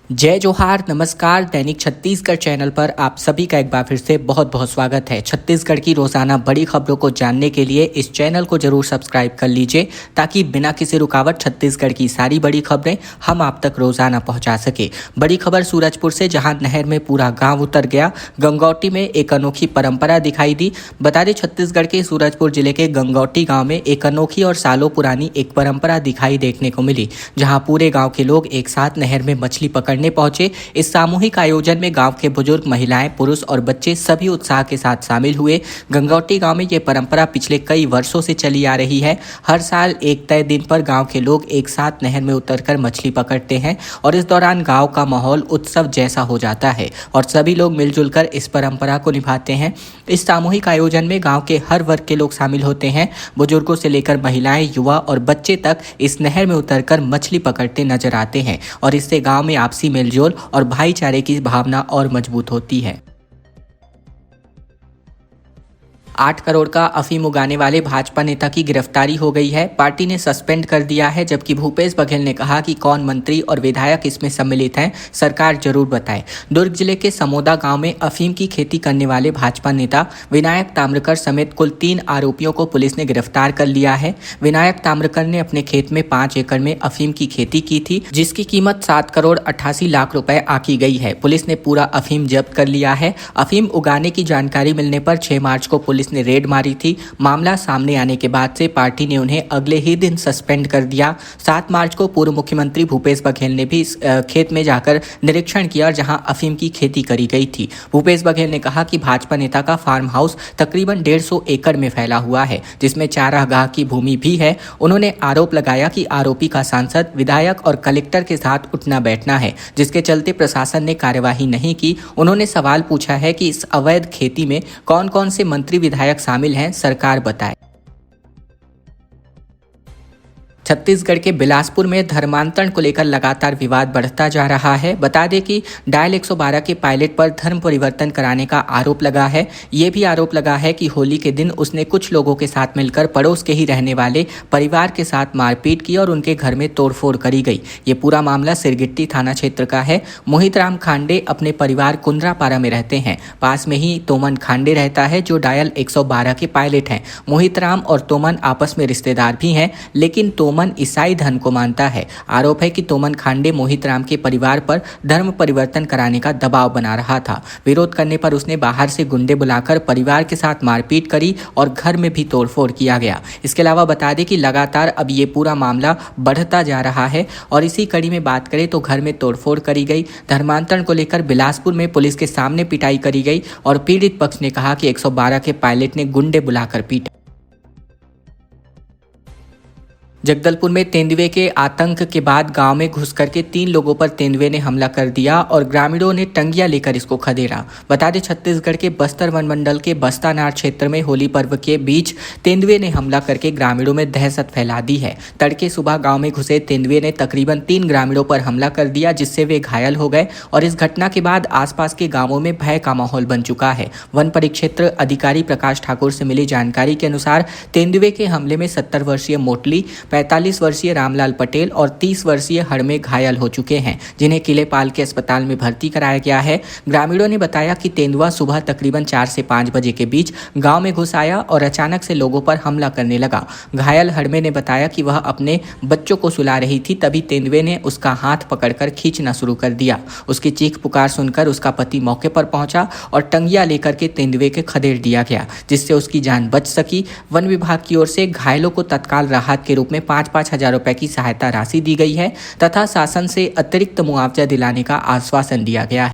जय जोहार, नमस्कार। दैनिक छत्तीसगढ़ चैनल पर आप सभी का एक बार फिर से बहुत बहुत स्वागत है। छत्तीसगढ़ की रोजाना बड़ी खबरों को जानने के लिए इस चैनल को जरूर सब्सक्राइब कर लीजिए ताकि बिना किसी रुकावट छत्तीसगढ़ की सारी बड़ी खबरें हम आप तक रोजाना पहुंचा सके। बड़ी खबर सूरजपुर से, जहां नहर में पूरा गांव उतर गया। गंगौटी में एक अनोखी परंपरा दिखाई दी। बता दें, छत्तीसगढ़ के सूरजपुर जिले के गंगौटी गाँव में एक अनोखी और सालों पुरानी एक परंपरा दिखाई देखने को मिली, जहाँ पूरे गाँव के लोग एक साथ नहर में मछली पकड़ने पहुंचे। इस सामूहिक आयोजन में गांव के बुजुर्ग, महिलाएं, पुरुष और बच्चे सभी उत्साह के साथ शामिल हुए। गंगौटी गांव में ये परंपरा पिछले कई वर्षों से चली आ रही है। हर साल एक तय दिन पर गांव के लोग एक साथ नहर में उतरकर मछली पकड़ते हैं और इस दौरान गांव का माहौल उत्सव जैसा हो जाता है और सभी लोग मिलजुल कर इस परंपरा को निभाते हैं। इस सामूहिक आयोजन में गांव के हर वर्ग के लोग शामिल होते हैं। बुजुर्गों से लेकर महिलाएं, युवा और बच्चे तक इस नहर में उतरकर मछली पकड़ते नजर आते हैं और इससे गांव में आपसी मेलजोल और भाईचारे की भावना और मजबूत होती है। 8 करोड़ का अफीम उगाने वाले भाजपा नेता की गिरफ्तारी हो गई है। पार्टी ने सस्पेंड कर दिया है, जबकि भूपेश बघेल ने कहा कि कौन मंत्री और विधायक इसमें सम्मिलित हैं, सरकार जरूर बताए। दुर्ग जिले के समोदा गांव में अफीम की खेती करने वाले भाजपा नेता विनायक ताम्रकर समेत कुल 3 आरोपियों को पुलिस ने गिरफ्तार कर लिया है। विनायक ताम्रकर ने अपने खेत में 5 एकड़ में अफीम की खेती की थी, जिसकी कीमत 7 करोड़ 88 लाख रुपए आकी गई है। पुलिस ने पूरा अफीम जब्त कर लिया है। अफीम उगाने की जानकारी मिलने पर 6 मार्च को पुलिस ने रेड मारी थी। मामला सामने आने के बाद से पार्टी ने उन्हें अगले ही दिन सस्पेंड कर दिया। 7 मार्च को पूर्व मुख्यमंत्री भूपेश बघेल ने भी इस खेत में जाकर निरीक्षण किया, जहां अफीम की खेती करी गई थी। भूपेश बघेल ने कहा कि भाजपा नेता का फार्म हाउस तकरीबन 150 एकड़ में फैला हुआ है, जिसमें चारागाह की भूमि भी है। उन्होंने आरोप लगाया कि आरोपी का सांसद, विधायक और कलेक्टर के साथ उठना बैठना है, जिसके चलते प्रशासन ने कार्यवाही नहीं की। उन्होंने सवाल पूछा है कि इस अवैध खेती में कौन कौन से मंत्री विधायक शामिल हैं, सरकार बताए। छत्तीसगढ़ के बिलासपुर में धर्मांतरण को लेकर लगातार विवाद बढ़ता जा रहा है। बता दें कि डायल 112 के पायलट पर धर्म परिवर्तन कराने का आरोप लगा है। ये भी आरोप लगा है कि होली के दिन उसने कुछ लोगों के साथ मिलकर पड़ोस के ही रहने वाले परिवार के साथ मारपीट की और उनके घर में तोड़फोड़ करी गई। ये पूरा मामला सिरगिट्टी थाना क्षेत्र का है। मोहित राम खांडे अपने परिवार कुंद्रापारा में रहते हैं। पास में ही तोमन खांडे रहता है, जो डायल 112 के पायलट हैं। मोहित राम और तोमन आपस में रिश्तेदार भी हैं, लेकिन तोमन ईसाई धर्म को मानता है। आरोप है कि तोमन खांडे मोहित राम के परिवार पर धर्म परिवर्तन कराने का दबाव बना रहा था। विरोध करने पर उसने बाहर से गुंडे बुलाकर परिवार के साथ मारपीट करी और घर में भी तोड़फोड़ किया गया। इसके अलावा बता दें कि लगातार अब ये पूरा मामला बढ़ता जा रहा है और इसी कड़ी में बात करें तो घर में तोड़फोड़ करी गई। धर्मांतरण को लेकर बिलासपुर में पुलिस के सामने पिटाई करी गई और पीड़ित पक्ष ने कहा कि 112 के पायलट ने गुंडे बुलाकर पीटा। जगदलपुर में तेंदुए के आतंक के बाद गांव में घुस करके 3 लोगों पर तेंदुए ने हमला कर दिया और ग्रामीणों ने टंगिया लेकर इसको खदेड़ा। बता दें, छत्तीसगढ़ के बस्तर वन मंडल के बस्तानार क्षेत्र में होली पर्व के बीच तेंदुए ने हमला करके ग्रामीणों में दहशत फैला दी है। तड़के सुबह गांव में घुसे तेंदुए ने तकरीबन 3 ग्रामीणों पर हमला कर दिया, जिससे वे घायल हो गए और इस घटना के बाद आसपास के गाँवों में भय का माहौल बन चुका है। वन परिक्षेत्र अधिकारी प्रकाश ठाकुर से मिली जानकारी के अनुसार तेंदुए के हमले में 70 वर्षीय मोटली, 45 वर्षीय रामलाल पटेल और 30 वर्षीय हड़मे घायल हो चुके हैं, जिन्हें किलेपाल के अस्पताल में भर्ती कराया गया है। ग्रामीणों ने बताया कि तेंदुआ सुबह तकरीबन 4 से 5 बजे के बीच गांव में घुस आया और अचानक से लोगों पर हमला करने लगा। घायल हड़मे ने बताया कि वह अपने बच्चों को सुला रही थी, तभी तेंदुए ने उसका हाथ पकड़कर खींचना शुरू कर दिया। उसकी चीख पुकार सुनकर उसका पति मौके पर पहुंचा और टंगिया लेकर के तेंदुए के खदेड़ दिया गया, जिससे उसकी जान बच सकी। वन विभाग की ओर से घायलों को तत्काल राहत के रूप में 5-5 हजार रुपए की सहायता राशि दी गई है तथा शासन से अतिरिक्त मुआवजा दिलाने का आश्वासन दिया गया है।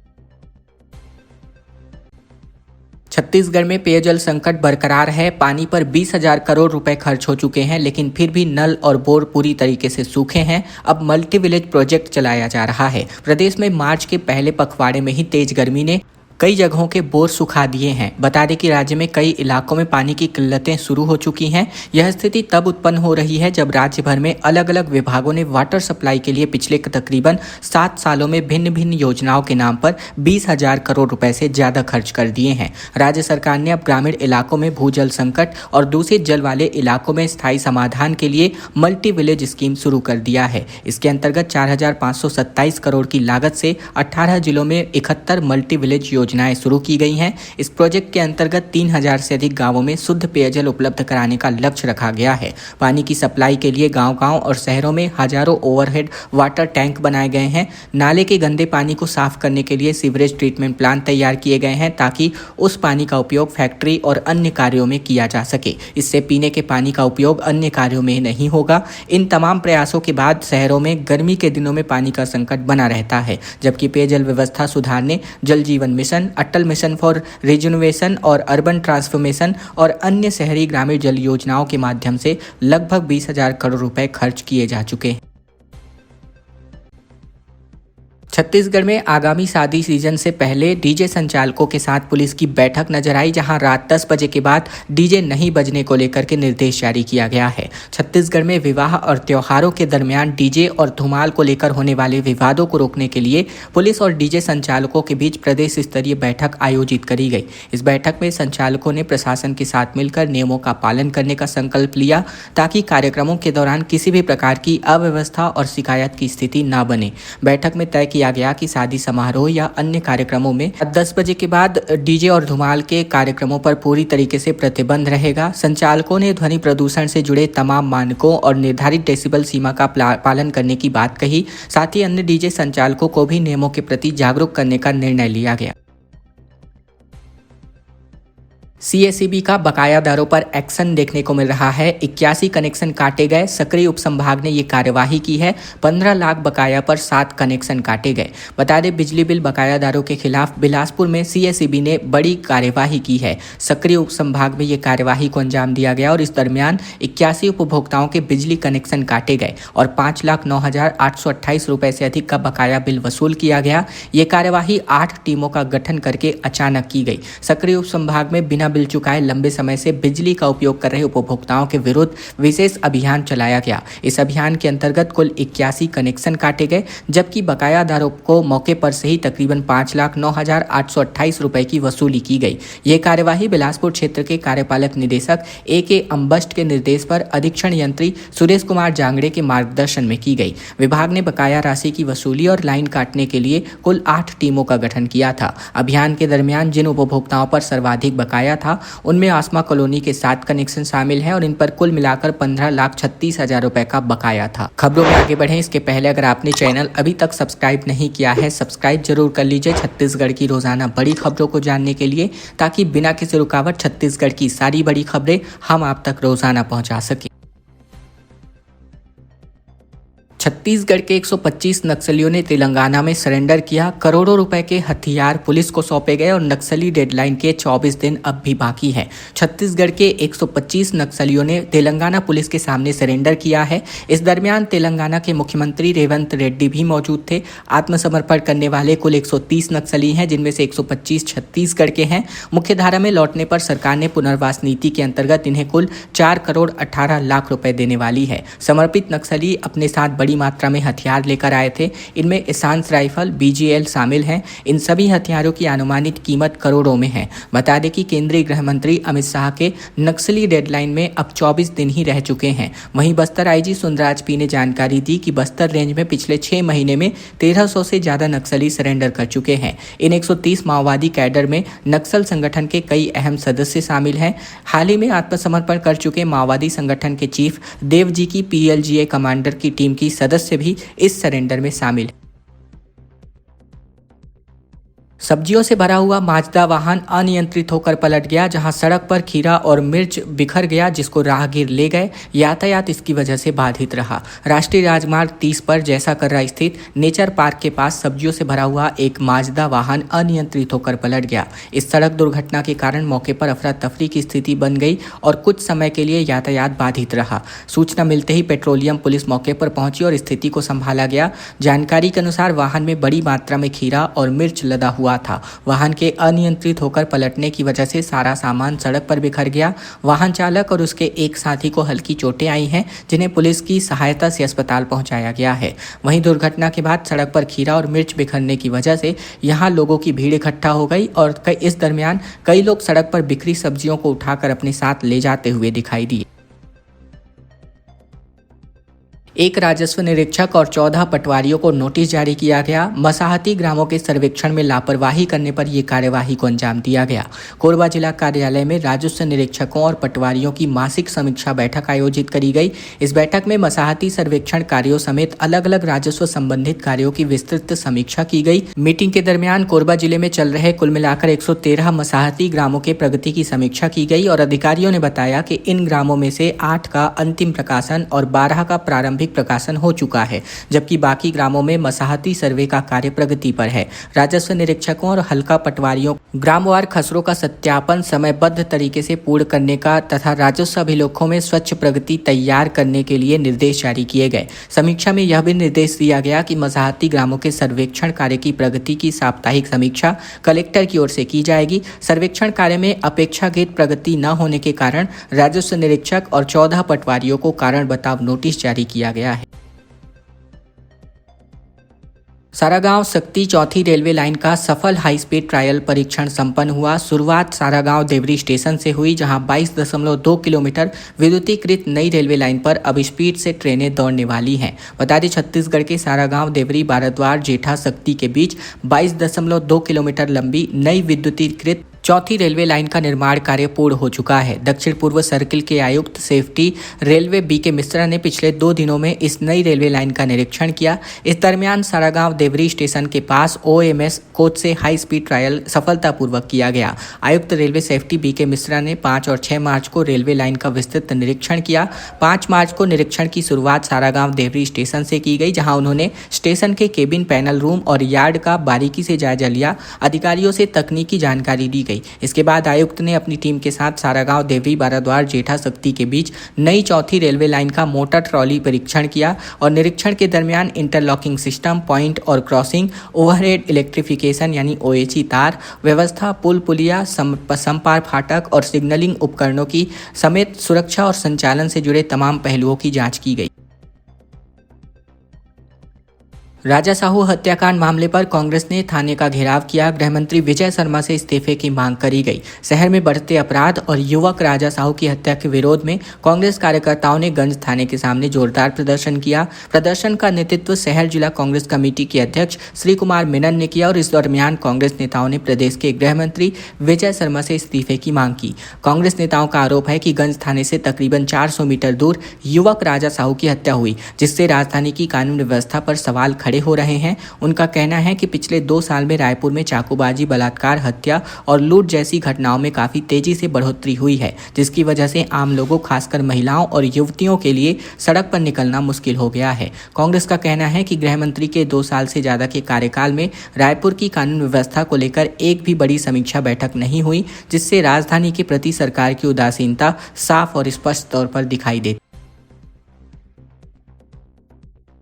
छत्तीसगढ़ में पेयजल संकट बरकरार है। पानी पर 20,000 करोड़ रुपए खर्च हो चुके हैं, लेकिन फिर भी नल और बोर पूरी तरीके से सूखे हैं। अब मल्टी विलेज प्रोजेक्ट चलाया जा रहा है। प्रदेश में मार्च के पहले पखवाड़े में ही तेज गर्मी ने कई जगहों के बोर सुखा दिए हैं। बता दें कि राज्य में कई इलाकों में पानी की किल्लतें शुरू हो चुकी हैं। यह स्थिति तब उत्पन्न हो रही है जब राज्य भर में अलग अलग विभागों ने वाटर सप्लाई के लिए पिछले तकरीबन 7 सालों में भिन्न भिन्न योजनाओं के नाम पर 20,000 करोड़ रुपए से ज्यादा खर्च कर दिए हैं। राज्य सरकार ने अब ग्रामीण इलाकों में भूजल संकट और दूषित जल वाले इलाकों में स्थायी समाधान के लिए मल्टी विलेज स्कीम शुरू कर दिया है। इसके अंतर्गत 4,527 करोड़ की लागत से 18 जिलों में 71 मल्टी विलेज योजनाएं शुरू की गई हैं। इस प्रोजेक्ट के अंतर्गत 3,000 से अधिक गांवों में शुद्ध पेयजल उपलब्ध कराने का लक्ष्य रखा गया है। पानी की सप्लाई के लिए गांव-गांव और शहरों में हजारों ओवरहेड वाटर टैंक बनाए गए हैं। नाले के गंदे पानी को साफ करने के लिए सीवरेज ट्रीटमेंट प्लांट तैयार किए गए हैं ताकि उस पानी का उपयोग फैक्ट्री और अन्य कार्यों में किया जा सके। इससे पीने के पानी का उपयोग अन्य कार्यों में नहीं होगा। इन तमाम प्रयासों के बाद शहरों में गर्मी के दिनों में पानी का संकट बना रहता है, जबकि पेयजल व्यवस्था सुधारने जल जीवन मिशन, अटल मिशन फॉर रिजुनवेशन और अर्बन ट्रांसफॉर्मेशन और अन्य शहरी ग्रामीण जल योजनाओं के माध्यम से लगभग 20,000 करोड़ रुपए खर्च किए जा चुके हैं। छत्तीसगढ़ में आगामी शादी सीजन से पहले डीजे संचालकों के साथ पुलिस की बैठक नजर आई, जहां रात 10 बजे के बाद डीजे नहीं बजने को लेकर के निर्देश जारी किया गया है। छत्तीसगढ़ में विवाह और त्योहारों के दरमियान डीजे और धुमाल को लेकर होने वाले विवादों को रोकने के लिए पुलिस और डीजे संचालकों के बीच प्रदेश स्तरीय बैठक आयोजित करी गई। इस बैठक में संचालकों ने प्रशासन के साथ मिलकर नियमों का पालन करने का संकल्प लिया ताकि कार्यक्रमों के दौरान किसी भी प्रकार की अव्यवस्था और शिकायत की स्थिति न बने। बैठक में तय किया गया कि शादी समारोह या अन्य कार्यक्रमों में 10 बजे के बाद डीजे और धुमाल के कार्यक्रमों पर पूरी तरीके से प्रतिबंध रहेगा। संचालकों ने ध्वनि प्रदूषण से जुड़े तमाम मानकों और निर्धारित डेसिबल सीमा का पालन करने की बात कही। साथ ही अन्य डीजे संचालकों को भी नियमों के प्रति जागरूक करने का निर्णय लिया गया। सीएसईबी का बकायादारों पर एक्शन देखने को मिल रहा है। 81 कनेक्शन काटे गए। सक्रिय उपसंभाग ने ये कार्यवाही की है। 15 लाख बकाया पर 7 कनेक्शन काटे गए। बता दें, बिजली बिल बकायादारों के खिलाफ बिलासपुर में सीएसईबी ने बड़ी कार्यवाही की है। सक्रिय उपसंभाग में ये कार्यवाही को अंजाम दिया गया और इस दरमियान 81 उपभोक्ताओं के बिजली कनेक्शन काटे गए और 5,09,828 रुपए से अधिक का बकाया बिल वसूल किया गया। ये कार्यवाही 8 टीमों का गठन करके अचानक की गई। सक्रिय उपसंभाग में बिना बिल चुकाए लंबे समय से बिजली का उपयोग कर रहे उपभोक्ताओं के विरुद्ध विशेष अभियान चलाया गया। इस अभियान के अंतर्गत कुल 81 कनेक्शन काटे गए, जबकि बकायादारों को मौके पर से ही तकरीबन 5,09,828 रुपए की वसूली की गई। ये कार्यवाही बिलासपुर क्षेत्र के कार्यपालक निदेशक ए.के. अम्बस्ट के निर्देश पर अधीक्षण यंत्री सुरेश कुमार जांगड़े के मार्गदर्शन में की गई। विभाग ने बकाया राशि की वसूली और लाइन काटने के लिए कुल 8 टीमों का गठन किया था। अभियान के दरमियान जिन उपभोक्ताओं पर सर्वाधिक बकाया था उनमें आसमा कॉलोनी के 7 कनेक्शन शामिल हैं और इन पर कुल मिलाकर 15,36,000 रुपए का बकाया था। खबरों में आगे बढ़ें इसके पहले अगर आपने चैनल अभी तक सब्सक्राइब नहीं किया है, सब्सक्राइब जरूर कर लीजिए छत्तीसगढ़ की रोजाना बड़ी खबरों को जानने के लिए, ताकि बिना किसी रुकावट छत्तीसगढ़ की सारी बड़ी खबरें हम आप तक रोजाना पहुंचा सके। छत्तीसगढ़ के 125 नक्सलियों ने तेलंगाना में सरेंडर किया। करोड़ों रुपए के हथियार पुलिस को सौंपे गए और नक्सली डेडलाइन के 24 दिन अब भी बाकी है। छत्तीसगढ़ के 125 नक्सलियों ने तेलंगाना पुलिस के सामने सरेंडर किया है। इस दरमियान तेलंगाना के मुख्यमंत्री रेवंत रेड्डी भी मौजूद थे। आत्मसमर्पण करने वाले कुल 130 नक्सली हैं, जिनमें से 125 छत्तीसगढ़ के हैं। मुख्यधारा में लौटने पर सरकार ने पुनर्वास नीति के अंतर्गत इन्हें कुल 4 करोड़ 18 लाख रुपए देने वाली है। समर्पित नक्सली अपने साथ बड़ी मात्रा में हथियार लेकर आए थे। इनमें एसांस राइफल, बीजीएल शामिल हैं। इन सभी हथियारों की अनुमानित कीमत करोड़ों में है। बता दें कि केंद्रीय गृह मंत्री अमित शाह के नक्सली डेडलाइन में अब 24 दिन ही रह चुके हैं। वहीं बस्तर आईजी सुंदरराज पी ने जानकारी दी कि बस्तर रेंज में पिछले 6 महीने में 1300 से ज्यादा नक्सली सरेंडर कर चुके हैं। इन 130 माओवादी कैडर में नक्सल संगठन के कई अहम सदस्य शामिल हैं। हाल ही में आत्मसमर्पण कर चुके माओवादी संगठन के चीफ देवजी की पीएलजीए कमांडर की टीम की सदस्य भी इस सरेंडर में शामिल। सब्जियों से भरा हुआ माजदा वाहन अनियंत्रित होकर पलट गया, जहां सड़क पर खीरा और मिर्च बिखर गया, जिसको राहगीर ले गए। यातायात इसकी वजह से बाधित रहा। राष्ट्रीय राजमार्ग 30 पर जैसाकर्रा स्थित नेचर पार्क के पास सब्जियों से भरा हुआ एक माजदा वाहन अनियंत्रित होकर पलट गया। इस सड़क दुर्घटना के कारण मौके पर अफरा तफरी की स्थिति बन गई और कुछ समय के लिए यातायात बाधित रहा। सूचना मिलते ही पेट्रोलियम पुलिस मौके पर पहुंची और स्थिति को संभाला गया। जानकारी के अनुसार वाहन में बड़ी मात्रा में खीरा और मिर्च लदा हुआ हुआ था। वाहन के अनियंत्रित होकर पलटने की वजह से सारा सामान सड़क पर बिखर गया। वाहन चालक और उसके एक साथी को हल्की चोटें आई हैं, जिन्हें पुलिस की सहायता से अस्पताल पहुंचाया गया है। वहीं दुर्घटना के बाद सड़क पर खीरा और मिर्च बिखरने की वजह से यहां लोगों की भीड़ इकट्ठा हो गई और इस दरमियान कई लोग सड़क पर बिखरी सब्जियों को उठाकर अपने साथ ले जाते हुए दिखाई दिए। एक राजस्व निरीक्षक और 14 पटवारियों को नोटिस जारी किया गया। मसाहती ग्रामों के सर्वेक्षण में लापरवाही करने पर यह कार्यवाही को अंजाम दिया गया। कोरबा जिला कार्यालय में राजस्व निरीक्षकों और पटवारियों की मासिक समीक्षा बैठक आयोजित करी गई। इस बैठक में मसाहती सर्वेक्षण कार्यों समेत अलग अलग राजस्व संबंधित कार्यों की विस्तृत समीक्षा की गई। मीटिंग के दरमियान कोरबा जिले में चल रहे कुल मिलाकर 113 मसाहती ग्रामों के प्रगति की समीक्षा की गई और अधिकारियों ने बताया कि इन ग्रामों में से 8 का अंतिम प्रकाशन और 12 का प्रारंभिक प्रकाशन हो चुका है, जबकि बाकी ग्रामों में मसाहती सर्वे का कार्य प्रगति पर है। राजस्व निरीक्षकों और हल्का पटवारियों ग्रामवार खसरों का सत्यापन समयबद्ध तरीके से पूर्ण करने का तथा राजस्व अभिलेखों में स्वच्छ प्रगति तैयार करने के लिए निर्देश जारी किए गए। समीक्षा में यह भी निर्देश दिया गया कि मसाहती ग्रामों के सर्वेक्षण कार्य की प्रगति की साप्ताहिक समीक्षा कलेक्टर की ओर से की जाएगी। सर्वेक्षण कार्य में अपेक्षाकृत प्रगति न होने के कारण राजस्व निरीक्षक और 14 पटवारियों को कारण बताओ नोटिस जारी किया गया है। सारागांव सक्ती चौथी रेलवे लाइन का सफल हाई स्पीड ट्रायल परीक्षण संपन्न हुआ। शुरुआत सारागांव देवरी स्टेशन से हुई, जहां 22.2 किलोमीटर विद्युतीकृत नई रेलवे लाइन पर अब स्पीड से ट्रेनें दौड़ने वाली हैं। बता दें, छत्तीसगढ़ के सारागांव देवरी बारद्वार जेठा सक्ती के बीच 22.2 किलोमीटर लंबी नई विद्युतीकृत चौथी रेलवे लाइन का निर्माण कार्य पूर्ण हो चुका है। दक्षिण पूर्व सर्किल के आयुक्त सेफ्टी रेलवे बीके मिश्रा ने पिछले 2 दिनों में इस नई रेलवे लाइन का निरीक्षण किया। इस दरमियान सारागांव देवरी स्टेशन के पास OMS कोच से हाई स्पीड ट्रायल सफलतापूर्वक किया गया। आयुक्त रेलवे सेफ्टी बीके मिश्रा ने 5 और 6 मार्च को रेलवे लाइन का विस्तृत निरीक्षण किया। 5 मार्च को निरीक्षण की शुरुआत सारागांव देवरी स्टेशन से की गई, जहां उन्होंने स्टेशन के केबिन, पैनल रूम और यार्ड का बारीकी से जायजा लिया। अधिकारियों से तकनीकी जानकारी दी गई। इसके बाद आयुक्त ने अपनी टीम के साथ सारागांव देवरी बाराद्वार जेठा सक्ती के बीच नई चौथी रेलवे लाइन का मोटर ट्रॉली परीक्षण किया और निरीक्षण के दरमियान इंटरलॉकिंग सिस्टम, पॉइंट और क्रॉसिंग, ओवरहेड इलेक्ट्रिफिकेशन यानी OHE तार व्यवस्था, पुल पुलिया, संपार फाटक और सिग्नलिंग उपकरणों की समेत सुरक्षा और संचालन से जुड़े तमाम पहलुओं की जांच की गई। राजा साहू हत्याकांड मामले पर कांग्रेस ने थाने का घेराव किया। गृह मंत्री विजय शर्मा से इस्तीफे की मांग करी गई। शहर में बढ़ते अपराध और युवक राजा साहू की हत्या के विरोध में कांग्रेस कार्यकर्ताओं ने गंज थाने के सामने जोरदार प्रदर्शन किया। प्रदर्शन का नेतृत्व शहर जिला कांग्रेस कमेटी के अध्यक्ष श्री कुमार मेनन ने किया और इस दरमियान कांग्रेस नेताओं ने प्रदेश के गृह मंत्री विजय शर्मा से इस्तीफे की मांग की। कांग्रेस नेताओं का आरोप है कि गंज थाने से तकरीबन 400 मीटर दूर युवक राजा साहू की हत्या हुई, जिससे राजधानी की कानून व्यवस्था पर सवाल खड़े हो रहे हैं। उनका कहना है कि पिछले 2 साल में रायपुर में चाकूबाजी, बलात्कार, हत्या और लूट जैसी घटनाओं में काफी तेजी से बढ़ोतरी हुई है, जिसकी वजह से आम लोगों, खासकर महिलाओं और युवतियों के लिए सड़क पर निकलना मुश्किल हो गया है। कांग्रेस का कहना है कि गृह मंत्री के 2 साल से ज्यादा के कार्यकाल में रायपुर की कानून व्यवस्था को लेकर एक भी बड़ी समीक्षा बैठक नहीं हुई, जिससे राजधानी के प्रति सरकार की उदासीनता साफ और स्पष्ट तौर पर दिखाई देती।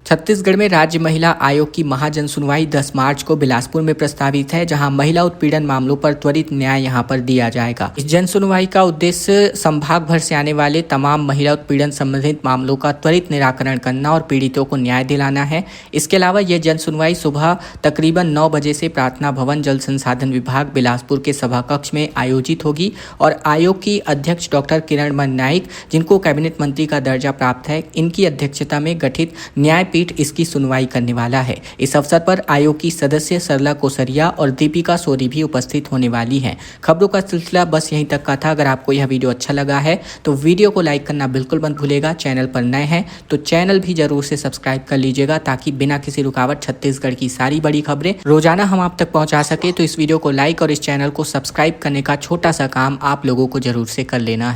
छत्तीसगढ़ में राज्य महिला आयोग की महाजन सुनवाई 10 मार्च को बिलासपुर में प्रस्तावित है, जहां महिला उत्पीड़न मामलों पर त्वरित न्याय यहां पर दिया जाएगा। इस जन सुनवाई का उद्देश्य संभाग भर से आने वाले तमाम महिला उत्पीड़न संबंधित मामलों का त्वरित निराकरण करना और पीड़ितों को न्याय दिलाना है। इसके अलावा यह जन सुनवाई सुबह तकरीबन 9 बजे से प्रार्थना भवन जल संसाधन विभाग बिलासपुर के सभा कक्ष में आयोजित होगी और आयोग की अध्यक्ष डॉक्टर किरणमन नाइक, जिनको कैबिनेट मंत्री का दर्जा प्राप्त है, इनकी अध्यक्षता में गठित न्याय पीठ इसकी सुनवाई करने वाला है। इस अवसर पर आयोग की सदस्य सरला कोसरिया और दीपिका सोरी भी उपस्थित होने वाली हैं। खबरों का सिलसिला बस यहीं तक का था। अगर आपको यह वीडियो अच्छा लगा है तो वीडियो को लाइक करना बिल्कुल मत भूलिएगा। चैनल पर नए हैं तो चैनल भी जरूर से सब्सक्राइब कर लीजिएगा, ताकि बिना किसी रुकावट छत्तीसगढ़ की सारी बड़ी खबरें रोजाना हम आप तक पहुंचा सके। तो इस वीडियो को लाइक और इस चैनल को सब्सक्राइब करने का छोटा सा काम आप लोगों को जरूर से कर लेना है।